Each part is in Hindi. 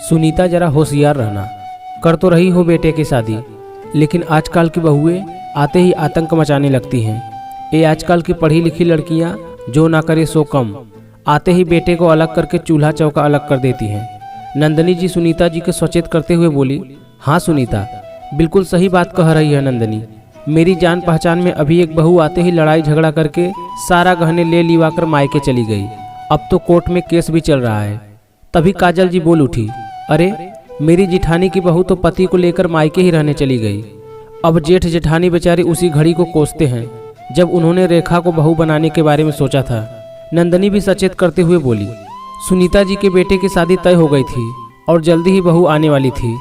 सुनीता जरा होशियार रहना। कर तो रही हो बेटे की शादी, लेकिन आजकल की बहुएं आते ही आतंक मचाने लगती हैं। ये आजकल की पढ़ी लिखी लड़कियां जो ना करे सो कम, आते ही बेटे को अलग करके चूल्हा चौका अलग कर देती हैं। नंदनी जी सुनीता जी को सचेत करते हुए बोली, हाँ सुनीता, बिल्कुल सही बात कह रही है नंदनी। मेरी जान पहचान में अभी एक बहू आते ही लड़ाई झगड़ा करके सारा गहने ले लिवा कर मायके चली गई। अब तो कोर्ट में केस भी चल रहा है। तभी काजल जी बोल उठी, अरे मेरी जिठानी की बहू तो पति को लेकर मायके ही रहने चली गई। अब जेठ जेठानी बेचारी उसी घड़ी को कोसते हैं जब उन्होंने रेखा को बहू बनाने के बारे में सोचा था। नंदनी भी सचेत करते हुए बोली, सुनीता जी के बेटे की शादी तय हो गई थी और जल्दी ही बहू आने वाली थी,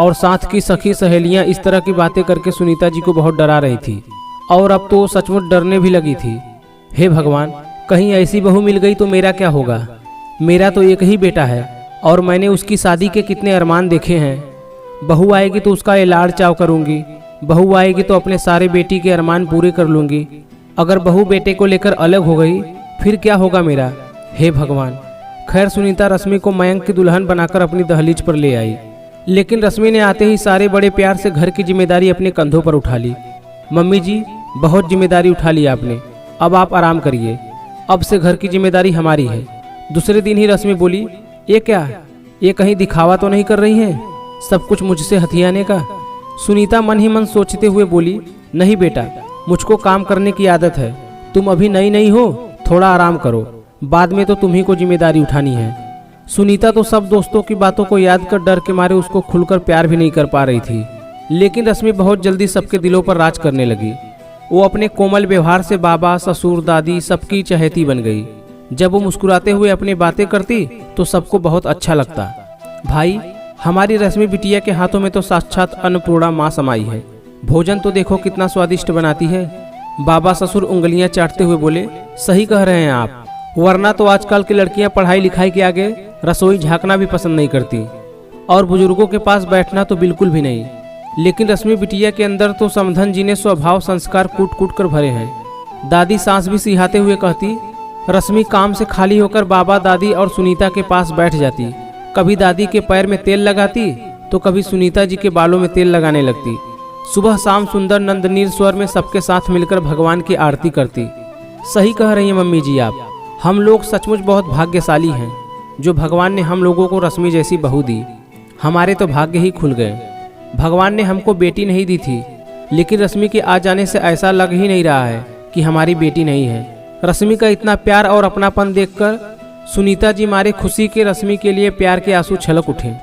और साथ की सखी सहेलियां इस तरह की बातें करके सुनीता जी को बहुत डरा रही थी, और अब तो सचमुच डरने भी लगी थी। हे भगवान, कहीं ऐसी बहू मिल गई तो मेरा क्या होगा। मेरा तो एक ही बेटा है और मैंने उसकी शादी के कितने अरमान देखे हैं। बहू आएगी तो उसका लाड़ चाव करूंगी, बहू आएगी तो अपने सारे बेटी के अरमान पूरे कर लूंगी। अगर बहू बेटे को लेकर अलग हो गई फिर क्या होगा मेरा। हे भगवान। खैर सुनीता रश्मि को मयंक की दुल्हन बनाकर अपनी दहलीज पर ले आई, लेकिन रश्मि ने आते ही सारे बड़े प्यार से घर की जिम्मेदारी अपने कंधों पर उठा ली। मम्मी जी, बहुत जिम्मेदारी उठा ली आपने, अब आप आराम करिए, अब से घर की जिम्मेदारी हमारी है। दूसरे दिन ही रश्मि बोली, ये क्या, ये कहीं दिखावा तो नहीं कर रही हैं सब कुछ मुझसे हथियाने का। सुनीता मन ही मन सोचते हुए बोली, नहीं बेटा, मुझको काम करने की आदत है, तुम अभी नई नई हो, थोड़ा आराम करो, बाद में तो तुम्ही को जिम्मेदारी उठानी है। सुनीता तो सब दोस्तों की बातों को याद कर डर के मारे उसको खुलकर प्यार भी नहीं कर पा रही थी, लेकिन रश्मि बहुत जल्दी सबके दिलों पर राज करने लगी। वो अपने कोमल व्यवहार से बाबा ससुर दादी सबकी चहेती बन गई। जब वो मुस्कुराते हुए अपनी बातें करती तो सबको बहुत अच्छा लगता। भाई, हमारी रश्मि बिटिया के हाथों में तो साक्षात अन्नपूर्णा माँ समाई है। भोजन तो देखो कितना स्वादिष्ट बनाती है। बाबा ससुर उंगलियां चाटते हुए बोले, सही कह रहे हैं आप, वरना तो आजकल की लड़कियां पढ़ाई लिखाई के आगे रसोई झांकना भी पसंद नहीं करती, और बुजुर्गों के पास बैठना तो बिल्कुल भी नहीं। लेकिन रश्मि बिटिया के अंदर तो समधन जी ने स्वभाव संस्कार कूट कूट कर भरे हैं। दादी सांस भी सिहाते हुए कहती, रश्मि काम से खाली होकर बाबा दादी और सुनीता के पास बैठ जाती। कभी दादी के पैर में तेल लगाती तो कभी सुनीता जी के बालों में तेल लगाने लगती। सुबह शाम सुंदर नंदनीर स्वर में सबके साथ मिलकर भगवान की आरती करती। सही कह रही हैं मम्मी जी आप, हम लोग सचमुच बहुत भाग्यशाली हैं जो भगवान ने हम लोगों को रश्मि जैसी बहू दी। हमारे तो भाग्य ही खुल गए। भगवान ने हमको बेटी नहीं दी थी, लेकिन रश्मि के आ जाने से ऐसा लग ही नहीं रहा है कि हमारी बेटी नहीं है। रश्मि का इतना प्यार और अपनापन देखकर सुनीता जी मारे खुशी के रश्मि के लिए प्यार के आंसू छलक उठे।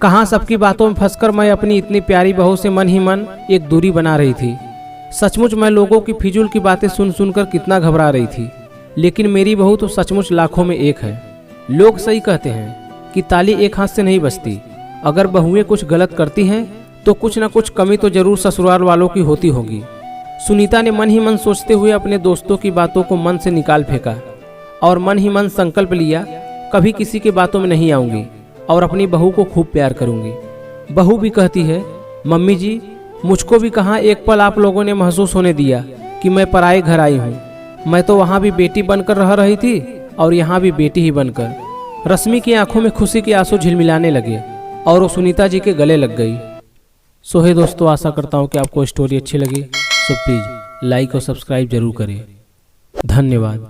कहाँ सबकी बातों में फंसकर मैं अपनी इतनी प्यारी बहू से मन ही मन एक दूरी बना रही थी। सचमुच मैं लोगों की फिजूल की बातें सुन सुनकर कितना घबरा रही थी, लेकिन मेरी बहू तो सचमुच लाखों में एक है। लोग सही कहते हैं कि ताली एक हाथ से नहीं बजती। अगर बहुएं कुछ गलत करती हैं तो कुछ न कुछ कमी तो जरूर ससुराल वालों की होती होगी। सुनीता ने मन ही मन सोचते हुए अपने दोस्तों की बातों को मन से निकाल फेंका और मन ही मन संकल्प लिया, कभी किसी की बातों में नहीं आऊंगी और अपनी बहू को खूब प्यार करूंगी। बहू भी कहती है, मम्मी जी, मुझको भी कहाँ एक पल आप लोगों ने महसूस होने दिया कि मैं पराए घर आई हूँ। मैं तो वहाँ भी बेटी बनकर रह रही थी और यहाँ भी बेटी ही बनकर। रश्मि की आंखों में खुशी के आंसू झिलमिलाने लगे और वो सुनीता जी के गले लग गई। सो हे दोस्तों, आशा करता हूँ कि आपको स्टोरी अच्छी लगी। तो प्लीज़ लाइक और सब्सक्राइब जरूर करें। धन्यवाद।